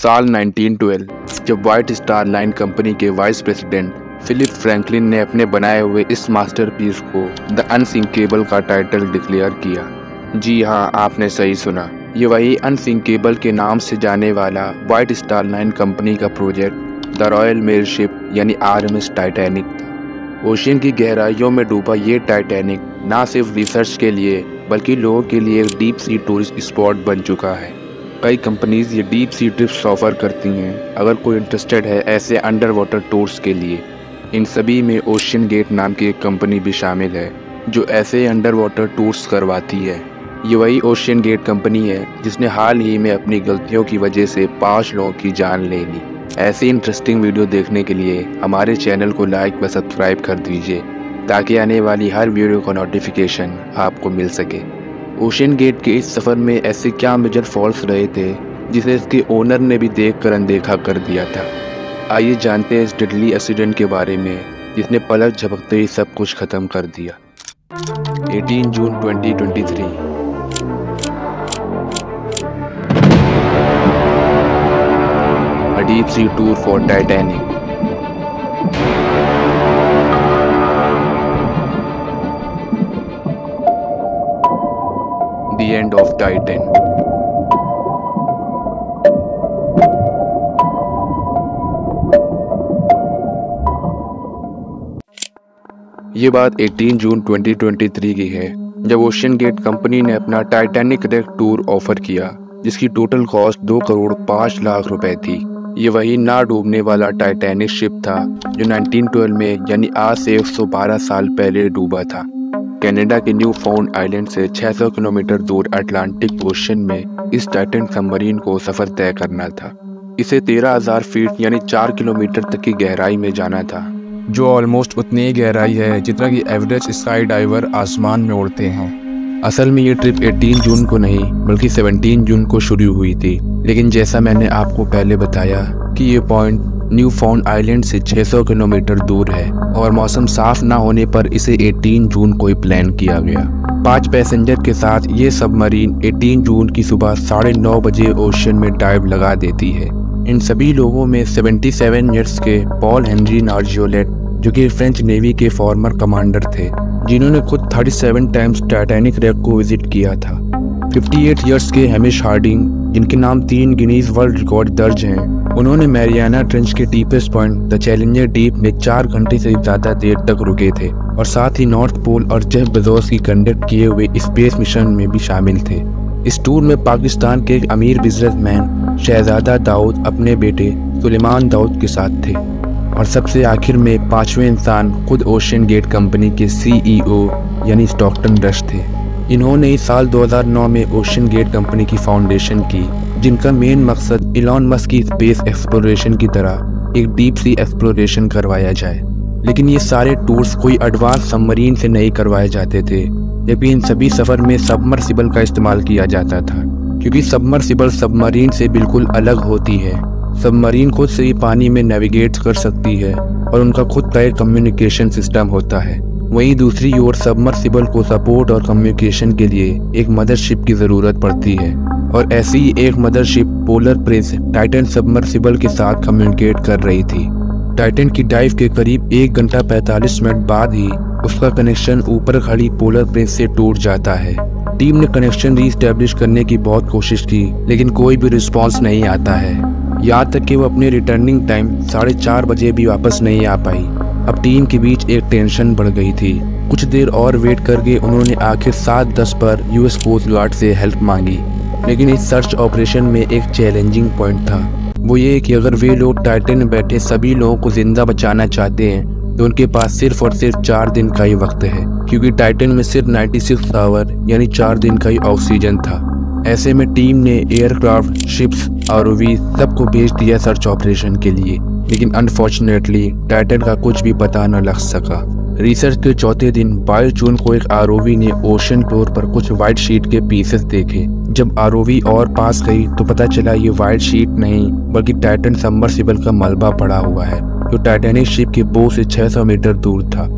साल 1912 जब white Star Line company के वाइस प्रेसिडेंट फिलिप फ्रैंकलिन ने अपने बनाए हुए इस मास्टरपीस को द अनसिंकेबल का टाइटल डिक्लेयर किया। जी हाँ, आपने सही सुना, ये वही अनसिंकेबल के नाम से जाने वाला व्हाइट स्टार लाइन कंपनी का project the Royal Mail Ship यानी RMS टाइटैनिक था। ओशियन की गहराइयों में डूबा ये टाइटैनिक ना सिर्फ रिसर्च के लिए बल्कि लोगों के लिए एक डीप सी टूरिस्ट स्पॉट बन चुका है। कई कंपनीज ये डीप सी ट्रिप्स ऑफर करती हैं अगर कोई इंटरेस्टेड है ऐसे अंडर वाटर टूर्स के लिए। इन सभी में ओशियन गेट नाम की एक कंपनी भी शामिल है जो ऐसे अंडर वाटर टूर्स करवाती है। ये वही ओशियन गेट कंपनी है जिसने हाल ही में अपनी गलतियों की वजह से 5 लोगों की जान ले ली। ऐसी इंटरेस्टिंग वीडियो देखने के लिए हमारे चैनल को लाइक व सब्सक्राइब कर दीजिए ताकि आने वाली हर वीडियो का नोटिफिकेशन आपको मिल सके। ओशियन गेट के इस सफ़र में ऐसे क्या मेजर फॉल्स रहे थे जिसे इसके ओनर ने भी देखकर अनदेखा कर दिया था। आइए जानते हैं इस डेडली एक्सीडेंट के बारे में जिसने पलक झपकते ही सब कुछ खत्म कर दिया। 18 जून 2023 A deep sea tour for Titanic. The end of Titan. ये बात 18 जून 2023 की है जब ओशियन गेट कंपनी ने अपना टाइटैनिक रेक टूर ऑफर किया जिसकी टोटल कॉस्ट 2 करोड़ 5 लाख रुपए थी। ये वही ना डूबने वाला टाइटैनिक शिप था जो 1912 में यानी आज से 112 साल पहले डूबा था। कनाडा के न्यू फाउंड आइलैंड से 600 किलोमीटर दूर अटलांटिक ओशन में इस टाइटन सबमरीन को सफर तय करना था। इसे 13,000 फीट यानी 4 किलोमीटर तक की गहराई में जाना था, जो ऑलमोस्ट उतनी ही गहराई है जितना कि एवरेज स्काई डाइवर आसमान में उड़ते हैं। असल में ये ट्रिप 18 जून को नहीं बल्कि 17 जून को शुरू हुई थी, लेकिन जैसा मैंने आपको पहले बताया कि ये पॉइंट न्यू फाउंड आइलैंड से 600 किलोमीटर दूर है और मौसम साफ ना होने पर इसे 18 जून को ही प्लान किया गया। 5 पैसेंजर के साथ ये सबमरीन 18 जून की सुबह 9:30 बजे ओशन में डाइव लगा देती है। इन सभी लोगों में 77 ईयर्स के पॉल हेनरी नार्जियोलेट जो कि फ्रेंच नेवी के फॉर्मर कमांडर थे जिन्होंने खुद 37 टाइम्स टाइटैनिक रेक को विजिट किया था। 58 ईयर्स के हैमिश हार्डिंग जिनके नाम 3 गिनीज वर्ल्ड रिकॉर्ड दर्ज हैं, उन्होंने मैरियाना ट्रेंच के deepest point the challenger deep में 4 घंटे से ज़्यादा देर तक रुके थे और साथ ही नॉर्थ पोल और जेफ बेजोस की कंडक्ट किए हुए स्पेस मिशन में भी शामिल थे। इस टूर में पाकिस्तान के एक अमीर बिजनेसमैन शहजादा दाऊद अपने बेटे सुलेमान दाऊद के साथ थे और सबसे आखिर में 5वें इंसान खुद ओशियन गेट कंपनी के CEO यानी स्टॉकटन रश थे। इन्होंने इस साल 2009 में ओशियन गेट कंपनी की फाउंडेशन की जिनका मेन मकसद इलॉन मस्क की स्पेस एक्सप्लोरेशन की तरह एक डीप सी एक्सप्लोरेशन करवाया जाए। लेकिन ये सारे टूर्स कोई एडवांस सबमरीन से नहीं करवाए जाते थे, जबकि इन सभी सफ़र में सबमर्सिबल का इस्तेमाल किया जाता था क्योंकि सबमर्सिबल सबमरीन से बिल्कुल अलग होती है। सबमरीन खुद से ही पानी में नेविगेट कर सकती है और उनका खुद का एक कम्युनिकेशन सिस्टम होता है। वहीं दूसरी ओर सबमर्सिबल को सपोर्ट और कम्युनिकेशन के लिए एक मदरशिप की ज़रूरत पड़ती है और ऐसी ही एक mothership polar Prince Titan submersible के साथ कम्युनिकेट कर रही थी। टाइटन की डाइव के करीब 1 घंटा 45 मिनट बाद ही उसका कनेक्शन ऊपर खड़ी पोलर प्रिंस से टूट जाता है। टीम ने कनेक्शन रीस्टैब्लिश करने की बहुत कोशिश की लेकिन कोई भी रिस्पॉन्स नहीं आता है, यहाँ तक कि वो अपने रिटर्निंग टाइम 4:30 बजे भी वापस नहीं आ पाई। अब टीम के बीच एक टेंशन बढ़ गई थी। कुछ देर और वेट करके उन्होंने आखिर 7:10 पर US कोस्ट गार्ड से हेल्प मांगी, लेकिन इस सर्च ऑपरेशन में एक चैलेंजिंग पॉइंट था। वो ये कि अगर वे लोग टाइटन में बैठे सभी लोगों को जिंदा बचाना चाहते हैं तो उनके पास सिर्फ और सिर्फ 4 दिन का ही वक्त है, क्योंकि टाइटन में सिर्फ 96 आवर यानी 4 दिन का ही ऑक्सीजन था। ऐसे में टीम ने एयरक्राफ्ट, शिप्स, ROV सबको भेज दिया सर्च ऑपरेशन के लिए, लेकिन अनफॉर्चुनेटली टाइटन का कुछ भी पता न लग सका। रिसर्च के चौथे दिन 22 जून को एक ROV ने ओशन फ्लोर पर कुछ व्हाइट शीट के पीसेस देखे। जब ROV और पास गई तो पता चला ये व्हाइट शीट नहीं बल्कि टाइटन सबमर्सिबल का मलबा पड़ा हुआ है जो टाइटैनिक शिप के बो से 600 मीटर दूर था।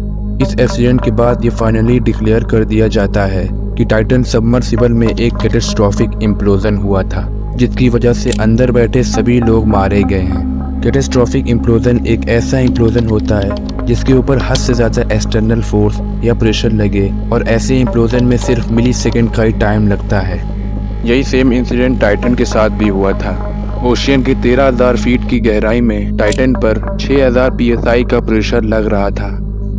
इस एक्सीडेंट के बाद ये फाइनली डिक्लेयर कर दिया जाता है कि टाइटन सबमर्सिबल में एक कैटास्ट्रॉफिक इम्प्लोजन हुआ था जिसकी वजह से अंदर बैठे सभी लोग मारे गए हैं। कैटास्ट्रॉफिक इम्प्लोजन एक ऐसा इम्प्लोजन होता है जिसके ऊपर हद से ज़्यादा एक्सटर्नल फोर्स या प्रेशर लगे और ऐसे इम्प्लोजन में सिर्फ मिली सेकेंड का ही टाइम लगता है। यही सेम इंसिडेंट टाइटन के साथ भी हुआ था। ओशियन की 13,000 फीट की गहराई में टाइटन पर 6,000 psi का प्रेशर लग रहा था,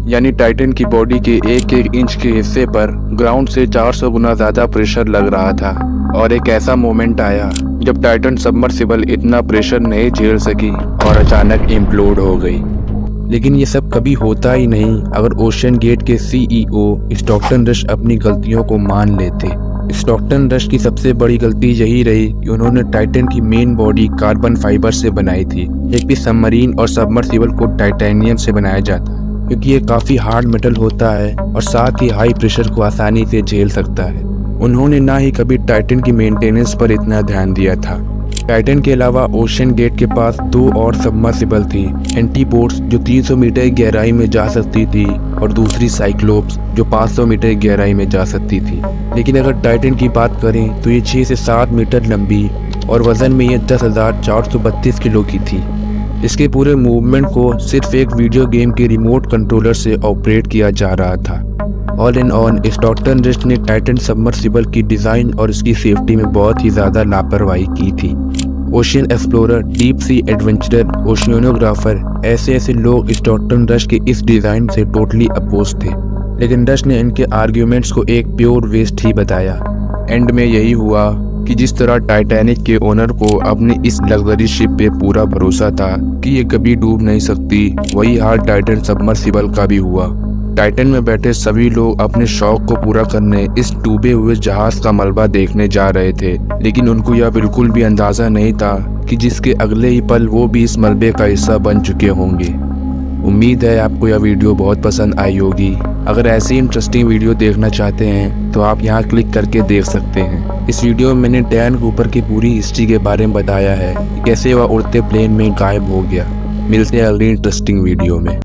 यानी टाइटन की बॉडी के एक एक इंच के हिस्से पर ग्राउंड से 400 गुना ज़्यादा प्रेशर लग रहा था। और एक ऐसा मोमेंट आया जब टाइटन सबमर्सिबल इतना प्रेशर नहीं झेल सकी और अचानक इम्प्लोड हो गई। लेकिन ये सब कभी होता ही नहीं अगर ओशियन गेट के CEO स्टॉकटन रश अपनी गलतियों को मान लेते। स्टॉकटन रश की सबसे बड़ी गलती यही रही कि उन्होंने टाइटन की मेन बॉडी कार्बन फाइबर से बनाई थी, जबकि सबमरीन और सबमर्सिबल को टाइटेनियम से बनाया जाता है, क्योंकि ये काफ़ी हार्ड मेटल होता है और साथ ही हाई प्रेशर को आसानी से झेल सकता है। उन्होंने ना ही कभी टाइटन की मेंटेनेंस पर इतना ध्यान दिया था। टाइटन के अलावा ओशियन गेट के पास 2 और सबमर्सिबल थी, एंटीपोड्स जो 300 मीटर गहराई में जा सकती थी और दूसरी साइक्लोप्स जो 500 मीटर गहराई में जा सकती थी। लेकिन अगर टाइटन की बात करें तो ये 6 से 7 मीटर लंबी और वजन में ये 10,432 किलो की थी। इसके पूरे मूवमेंट को सिर्फ एक वीडियो गेम के रिमोट कंट्रोलर से ऑपरेट किया जा रहा था। All in all Stockton rush ने टाइटन सबमर्सिबल की डिज़ाइन और इसकी सेफ्टी में बहुत ही ज़्यादा लापरवाही की थी। Ocean explorer, deep sea adventurer, oceanographer, ऐसे लोग स्टॉकटन रश के इस डिज़ाइन से टोटली अपोज थे, लेकिन रश ने इनके आर्ग्यूमेंट्स को एक प्योर वेस्ट ही बताया। एंड में यही हुआ कि जिस तरह टाइटैनिक के ओनर को अपनी इस लग्जरी शिप पे पूरा भरोसा था कि ये कभी डूब नहीं सकती, वही हाल टाइटन सबमर्सिबल का भी हुआ। टाइटन में बैठे सभी लोग अपने शौक को पूरा करने इस डूबे हुए जहाज का मलबा देखने जा रहे थे, लेकिन उनको यह बिल्कुल भी अंदाजा नहीं था कि जिसके अगले ही पल वो भी इस मलबे का हिस्सा बन चुके होंगे। उम्मीद है आपको यह वीडियो बहुत पसंद आई होगी। अगर ऐसी इंटरेस्टिंग वीडियो देखना चाहते हैं तो आप यहाँ क्लिक करके देख सकते हैं। इस वीडियो में मैंने डैन कूपर की पूरी हिस्ट्री के बारे में बताया है कि कैसे वह उड़ते प्लेन में गायब हो गया। मिलते हैं अगली इंटरेस्टिंग वीडियो में।